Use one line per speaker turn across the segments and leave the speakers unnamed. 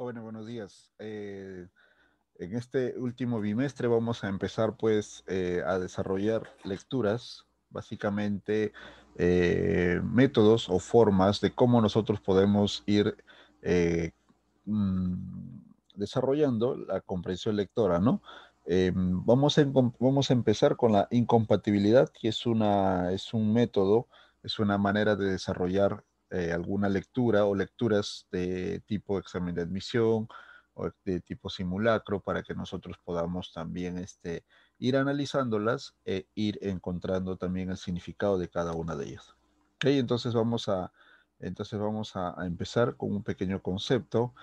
Jóvenes, buenos días. En este último bimestre vamos a empezar pues a desarrollar lecturas, básicamente métodos o formas de cómo nosotros podemos ir eh, desarrollando la comprensión lectora, ¿no? Vamos a empezar con la incompatibilidad, que es un método, es una manera de desarrollar alguna lectura o lecturas de tipo examen de admisión o de tipo simulacro para que nosotros podamos también ir analizándolas e ir encontrando también el significado de cada una de ellas. Ok, entonces vamos a empezar con un pequeño concepto.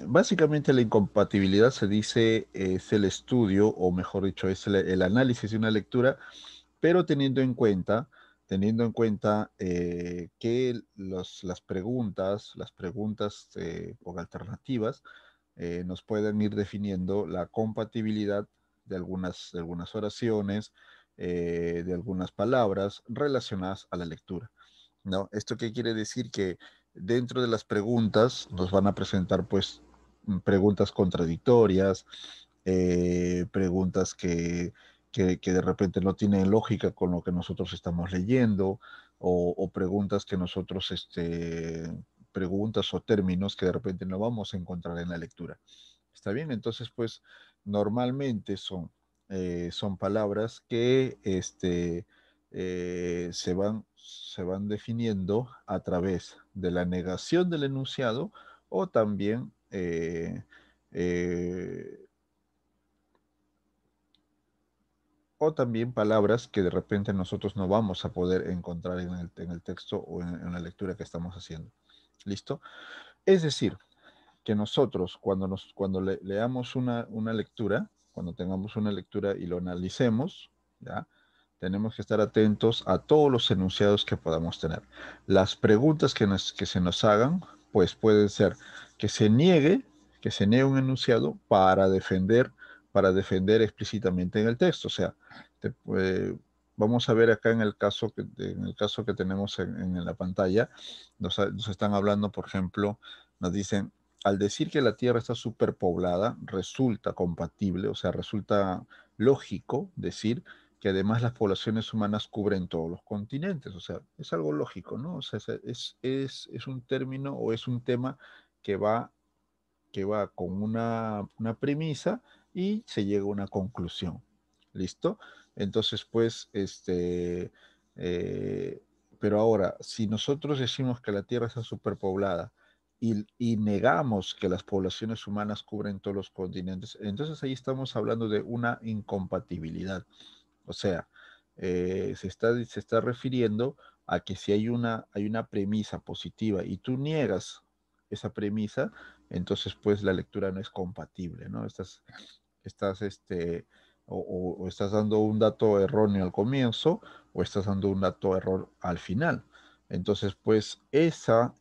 Básicamente la incompatibilidad se dice es el estudio, o mejor dicho, es el análisis de una lectura, pero teniendo en cuenta que las preguntas con alternativas nos pueden ir definiendo la compatibilidad de algunas oraciones, de algunas palabras relacionadas a la lectura, ¿no? ¿Esto qué quiere decir? Que dentro de las preguntas nos van a presentar pues preguntas contradictorias, preguntas que de repente no tienen lógica con lo que nosotros estamos leyendo, o preguntas que nosotros, preguntas o términos que de repente no vamos a encontrar en la lectura. ¿Está bien? Entonces, pues normalmente son palabras que se van definiendo a través de la negación del enunciado o también eh, palabras que de repente nosotros no vamos a poder encontrar en el texto o en la lectura que estamos haciendo. ¿Listo? Es decir, que nosotros cuando leamos una lectura, cuando tengamos una lectura y lo analicemos, ¿ya? Tenemos que estar atentos a todos los enunciados que podamos tener. Las preguntas que se nos hagan, pues pueden ser que se niegue, que se niegue un enunciado para defender explícitamente en el texto. O sea, te, eh, vamos a ver acá en el caso que tenemos en la pantalla, nos están hablando, por ejemplo, nos dicen, al decir que la Tierra está superpoblada, resulta compatible, o sea, resulta lógico decir que además las poblaciones humanas cubren todos los continentes, o sea, es algo lógico, ¿no? O sea, es un término o es un tema que que va con una premisa y se llega a una conclusión. ¿Listo? Entonces, pues, eh, pero ahora, si nosotros decimos que la Tierra está superpoblada y negamos que las poblaciones humanas cubren todos los continentes, entonces ahí estamos hablando de una incompatibilidad. O sea, se está refiriendo a que si hay una premisa positiva y tú niegas esa premisa, entonces pues la lectura no es compatible, ¿no? Estás, o estás dando un dato erróneo al comienzo o estás dando un dato error al final. Entonces, pues esa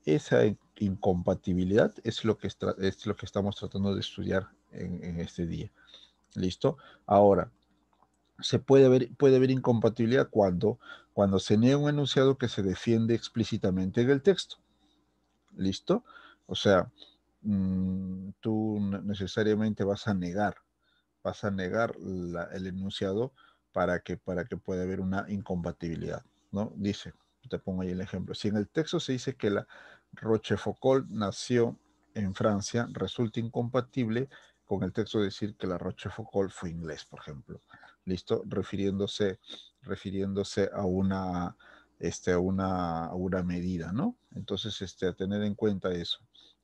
incompatibilidad es lo que estamos tratando de estudiar en este día. ¿Listo? Ahora, puede haber incompatibilidad cuando se niega un enunciado que se defiende explícitamente en el texto. ¿Listo? O sea, tú necesariamente vas a negar el enunciado para que pueda haber una incompatibilidad, ¿no? Dice, te pongo ahí el ejemplo. Si en el texto se dice que la Rochefoucauld nació en Francia, resulta incompatible con el texto decir que la Rochefoucauld fue inglés, por ejemplo. ¿Listo? Refiriéndose a una medida, ¿no? Entonces, a tener en cuenta eso.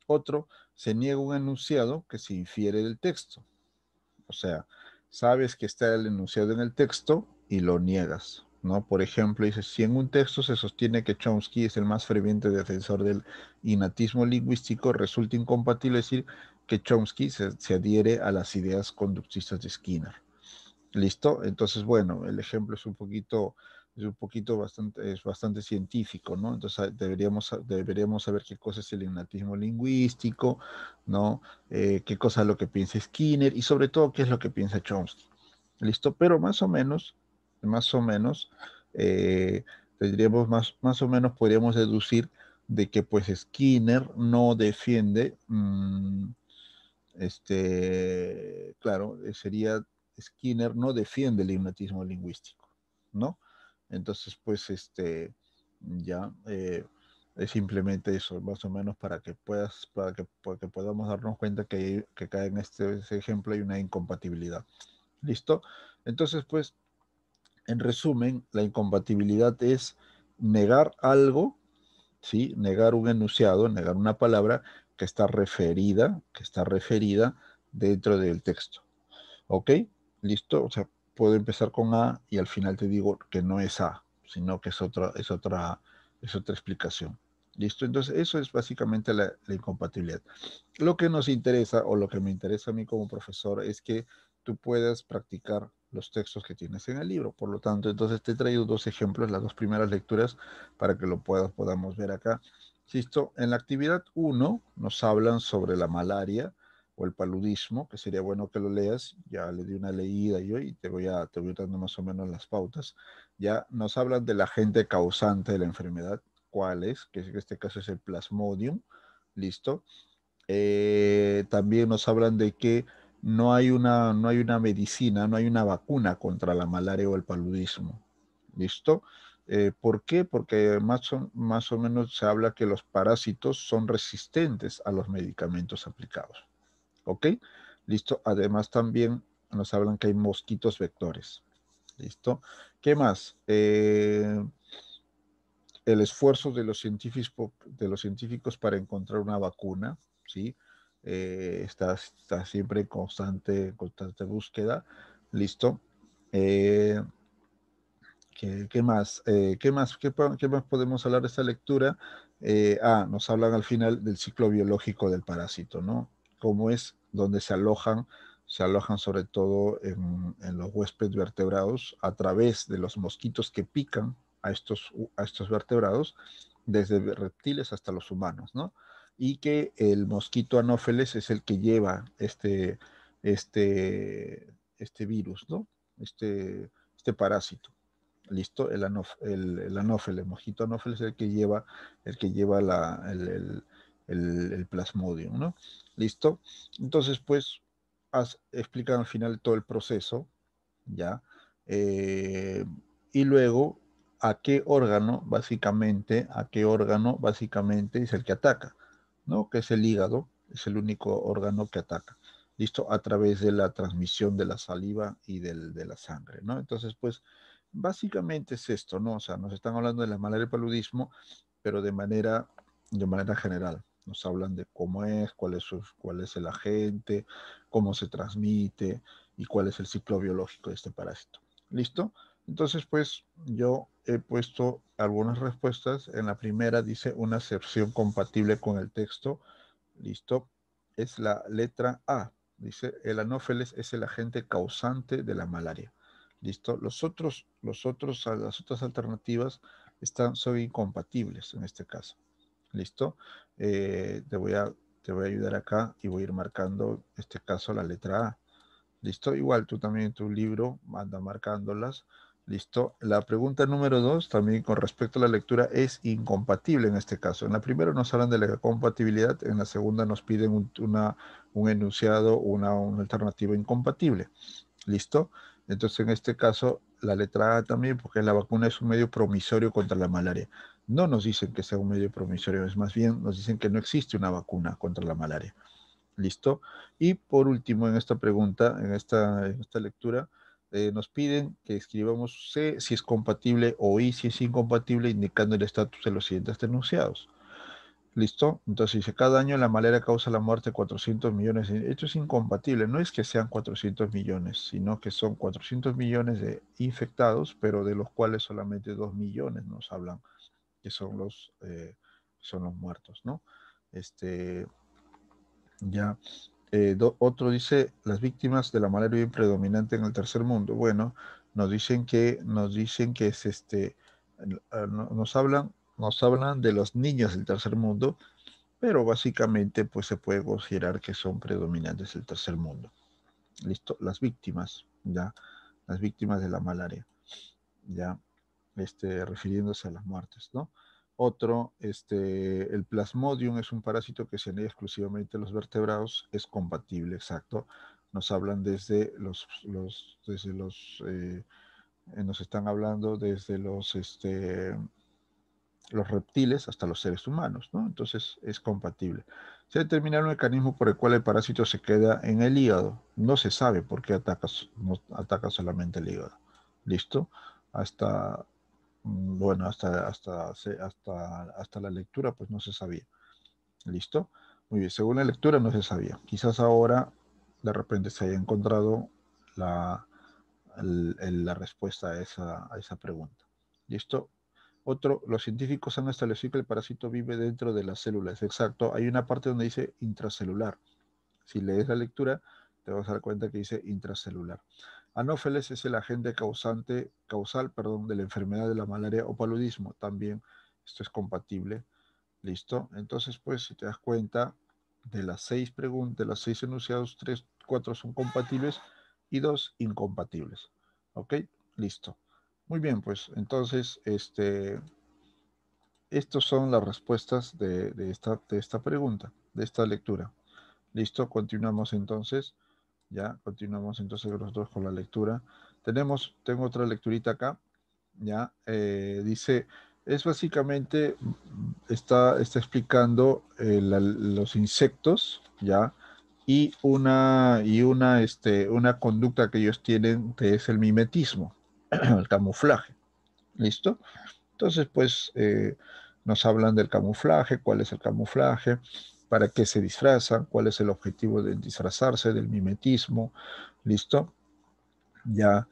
Otro, se niega un enunciado que se infiere del texto. O sea, sabes que está el enunciado en el texto y lo niegas, ¿no? Por ejemplo, dices, si en un texto se sostiene que Chomsky es el más ferviente defensor del innatismo lingüístico, resulta incompatible decir que Chomsky se adhiere a las ideas conductistas de Skinner. ¿Listo? Entonces, bueno, el ejemplo es bastante científico, ¿no? Entonces deberíamos saber qué cosa es el innatismo lingüístico, ¿no? Qué cosa es lo que piensa Skinner y sobre todo qué es lo que piensa Chomsky. ¿Listo? Pero más o menos, eh, más o menos podríamos deducir de que pues Skinner no defiende, claro, sería Skinner no defiende el hipnotismo lingüístico, ¿no? Entonces, pues, ya es simplemente eso, más o menos para que podamos darnos cuenta que cae en ese ejemplo hay una incompatibilidad. ¿Listo? Entonces, pues, en resumen, la incompatibilidad es negar algo, ¿sí? Negar un enunciado, negar una palabra que está referida dentro del texto. ¿Ok? ¿Listo? O sea, puedo empezar con A y al final te digo que no es A, sino que es otra explicación. ¿Listo? Entonces, eso es básicamente la incompatibilidad. Lo que nos interesa o lo que me interesa a mí como profesor es que tú puedas practicar los textos que tienes en el libro. Por lo tanto, entonces te he traído dos ejemplos, las dos primeras lecturas, para que podamos ver acá. ¿Listo? En la actividad 1 nos hablan sobre la malaria o el paludismo, que sería bueno que lo leas. Ya le di una leída yo y te voy dando más o menos las pautas. Ya nos hablan del agente causante de la enfermedad, cuál es, que en este caso es el plasmodium. ¿Listo? También nos hablan de que no hay una medicina, no hay una vacuna contra la malaria o el paludismo. ¿Listo? ¿Por qué? Porque más o menos se habla que los parásitos son resistentes a los medicamentos aplicados. ¿Ok? ¿Listo? Además también nos hablan que hay mosquitos vectores. ¿Listo? ¿Qué más? El esfuerzo de los científicos para encontrar una vacuna, ¿sí? Está siempre en constante búsqueda. ¿Listo? Eh, ¿Qué más? ¿Qué más podemos hablar de esta lectura? Nos hablan al final del ciclo biológico del parásito, ¿no? Cómo es donde se alojan sobre todo en los huéspedes vertebrados a través de los mosquitos que pican a estos vertebrados, desde reptiles hasta los humanos, ¿no? Y que el mosquito anófeles es el que lleva este virus, ¿no? Este parásito. ¿Listo? El anófeles, el mosquito anófeles es el que lleva el plasmodium, ¿no? ¿Listo? Entonces, pues, explican al final todo el proceso, ¿ya? Eh, y luego, a qué órgano, básicamente, es el que ataca, ¿no? Que es el hígado, es el único órgano que ataca. ¿Listo? A través de la transmisión de la saliva y de la sangre, ¿no? Entonces, pues, básicamente es esto, ¿no? O sea, nos están hablando de la malaria y el paludismo, pero de manera general. Nos hablan de cómo es, cuál es el agente, cómo se transmite y cuál es el ciclo biológico de este parásito. ¿Listo? Entonces, pues yo he puesto algunas respuestas. En la primera dice una acepción compatible con el texto. ¿Listo? Es la letra A. Dice, el anófeles es el agente causante de la malaria. ¿Listo? Las otras alternativas son incompatibles en este caso. ¿Listo? Eh, te voy a, te voy a ayudar acá y voy a ir marcando, en este caso, la letra A. ¿Listo? Igual tú también en tu libro anda marcándolas. ¿Listo? La pregunta número 2, también con respecto a la lectura, es incompatible en este caso. En la primera nos hablan de la compatibilidad, en la segunda nos piden un enunciado, una alternativa incompatible. ¿Listo? Entonces, en este caso, la letra A también, porque la vacuna es un medio promisorio contra la malaria. No nos dicen que sea un medio promisorio, es más bien nos dicen que no existe una vacuna contra la malaria. ¿Listo? Y por último, en esta pregunta, en esta lectura, nos piden que escribamos C si es compatible o I si es incompatible, indicando el estatus de los siguientes denunciados. ¿Listo? Entonces dice, cada año la malaria causa la muerte de 400 millones. Esto es incompatible. No es que sean 400 millones, sino que son 400 millones de infectados, pero de los cuales solamente 2 millones nos hablan que son los muertos, ¿no? Este, ya. Otro dice, las víctimas de la malaria viven predominante en el tercer mundo. Bueno, nos dicen que es nos hablan de los niños del tercer mundo, pero básicamente pues se puede considerar que son predominantes del tercer mundo. ¿Listo? Las víctimas, ya, las víctimas de la malaria, ya, refiriéndose a las muertes, ¿no? Otro, el Plasmodium es un parásito que se anida exclusivamente en los vertebrados, es compatible, exacto. Nos hablan desde nos están hablando desde los reptiles hasta los seres humanos, ¿no? Entonces es compatible. Se determina el mecanismo por el cual el parásito se queda en el hígado. No se sabe por qué no ataca solamente el hígado. ¿Listo? Hasta, bueno, hasta la lectura, pues no se sabía. ¿Listo? Muy bien, según la lectura no se sabía. Quizás ahora de repente se haya encontrado la, la respuesta a esa pregunta. ¿Listo? Otro, los científicos han establecido que el parásito vive dentro de las células. Exacto, hay una parte donde dice intracelular. Si lees la lectura, te vas a dar cuenta que dice intracelular. Anófeles es el agente causal, perdón, de la enfermedad de la malaria o paludismo. También esto es compatible. ¿Listo? Entonces, pues, si te das cuenta, de las 6 preguntas, de los 6 enunciados, 3, 4 son compatibles y 2 incompatibles. ¿Ok? Listo. Muy bien, pues, entonces, estas son las respuestas de esta pregunta, de esta lectura. ¿Listo? Continuamos entonces. Ya, continuamos entonces los dos con la lectura. Tengo otra lecturita acá. Ya, dice, es básicamente, está explicando los insectos, ya, y una conducta que ellos tienen, que es el mimetismo, el camuflaje. ¿Listo? Entonces, pues, nos hablan del camuflaje, cuál es el camuflaje, para qué se disfrazan, cuál es el objetivo de disfrazarse, del mimetismo. ¿Listo? Ya,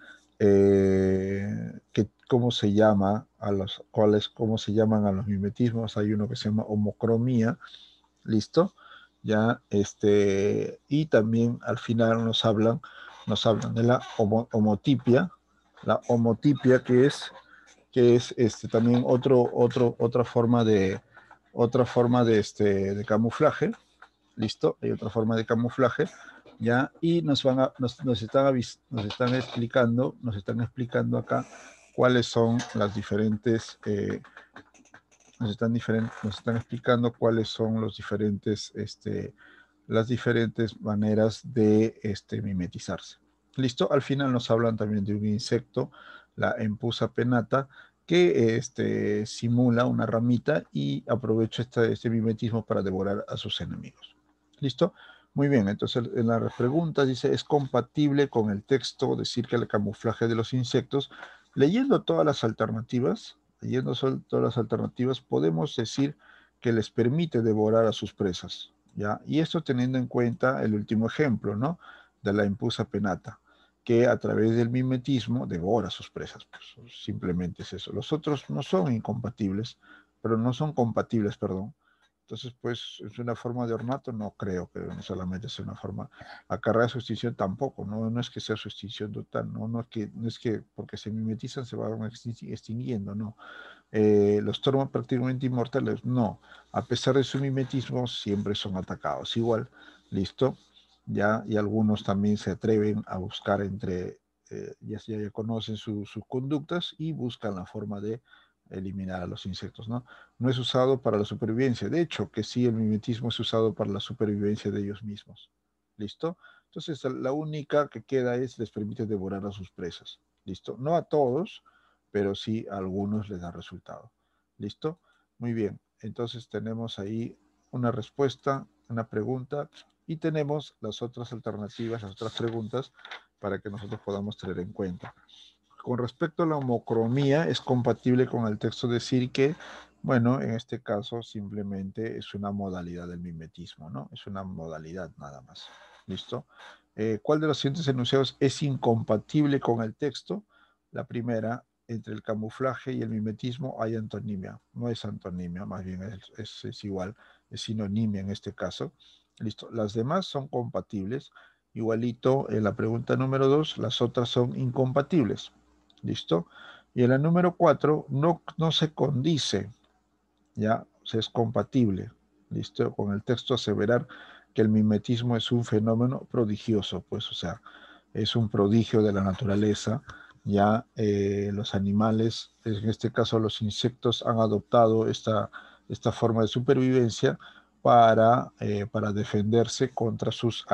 cómo se llama cómo se llaman a los mimetismos. Hay uno que se llama homocromía. ¿Listo? Ya, y también al final nos hablan de la homotipia, que es también otra forma de camuflaje. ¿Listo? Hay otra forma de camuflaje, ¿ya? Y nos están explicando acá cuáles son nos están explicando cuáles son las diferentes maneras de mimetizarse. ¿Listo? Al final nos hablan también de un insecto, la Empusa penata, que simula una ramita y aprovecha este mimetismo para devorar a sus enemigos. ¿Listo? Muy bien, entonces en la pregunta dice, ¿es compatible con el texto decir que el camuflaje de los insectos? Leyendo todas las alternativas, podemos decir que les permite devorar a sus presas, ¿ya? Y esto teniendo en cuenta el último ejemplo, ¿no? De la Empusa penata, que a través del mimetismo devora a sus presas. Pues simplemente es eso. Los otros no son incompatibles, pero no son compatibles, perdón. Entonces, pues, es una forma de ornato, no creo que solamente sea una forma. Acarrea su extinción tampoco, no, no es que sea su extinción total, no es que porque se mimetizan se van extinguiendo, no. Los tornan prácticamente inmortales, no. A pesar de su mimetismo, siempre son atacados. Igual, listo, ya, y algunos también se atreven a buscar ya conocen sus conductas y buscan la forma de eliminar a los insectos, ¿no? No es usado para la supervivencia. De hecho, que sí, el mimetismo es usado para la supervivencia de ellos mismos. ¿Listo? Entonces, la única que queda les permite devorar a sus presas. ¿Listo? No a todos, pero sí a algunos les da resultado. ¿Listo? Muy bien. Entonces tenemos ahí una respuesta, una pregunta, y tenemos las otras alternativas, las otras preguntas, para que nosotros podamos tener en cuenta. Con respecto a la homocromía, es compatible con el texto decir que, bueno, en este caso simplemente es una modalidad del mimetismo, ¿no? Es una modalidad nada más. ¿Listo? ¿Cuál de los siguientes enunciados es incompatible con el texto? La primera, entre el camuflaje y el mimetismo hay antonimia. No es antonimia, más bien es igual, es sinonimia en este caso. ¿Listo? Las demás son compatibles. Igualito en la pregunta número 2, las otras son incompatibles. ¿Listo? Y en la número 4 no se condice, ¿ya? O sea, es compatible, ¿listo? Con el texto aseverar que el mimetismo es un fenómeno prodigioso, pues, o sea, es un prodigio de la naturaleza, ya los animales, en este caso los insectos, han adoptado esta forma de supervivencia para defenderse contra sus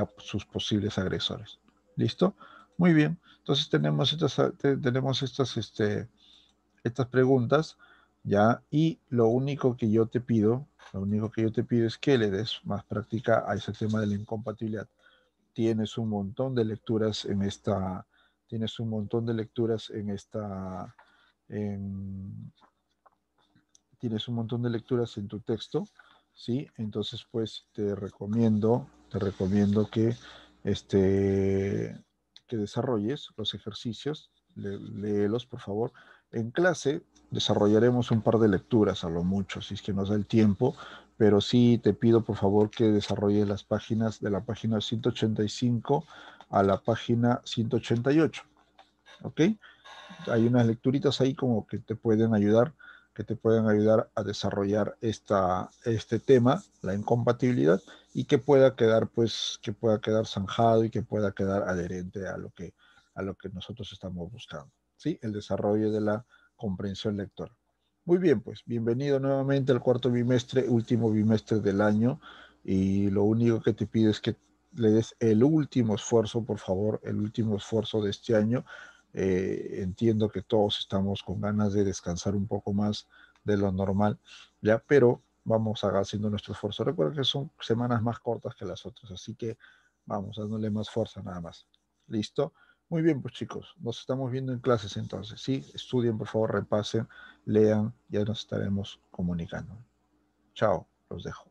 posibles agresores. ¿Listo? Muy bien. Entonces tenemos estas preguntas, ¿ya? Y lo único que yo te pido es que le des más práctica a ese tema de la incompatibilidad. Tienes un montón de lecturas tienes un montón de lecturas en- tienes un montón de lecturas en tu texto, ¿sí? Entonces, pues te recomiendo que desarrolles los ejercicios, léelos, por favor. En clase desarrollaremos un par de lecturas, a lo mucho, si es que nos da el tiempo, pero sí te pido, por favor, que desarrolles las páginas de la página 185 a la página 188, ¿ok? Hay unas lecturitas ahí como que te pueden ayudar a desarrollar este tema, la incompatibilidad, y que pueda quedar zanjado y que pueda quedar adherente a lo que nosotros estamos buscando, ¿sí? El desarrollo de la comprensión lectora. Muy bien, pues bienvenido nuevamente al cuarto bimestre, último bimestre del año, y lo único que te pido es que le des el último esfuerzo, por favor, el último esfuerzo de este año. Entiendo que todos estamos con ganas de descansar un poco más de lo normal, ya, pero vamos haciendo nuestro esfuerzo. Recuerda que son semanas más cortas que las otras, así que vamos dándole más fuerza nada más. ¿Listo? Muy bien, pues chicos, nos estamos viendo en clases entonces. Sí, estudien, por favor, repasen, lean, ya nos estaremos comunicando. Chao, los dejo.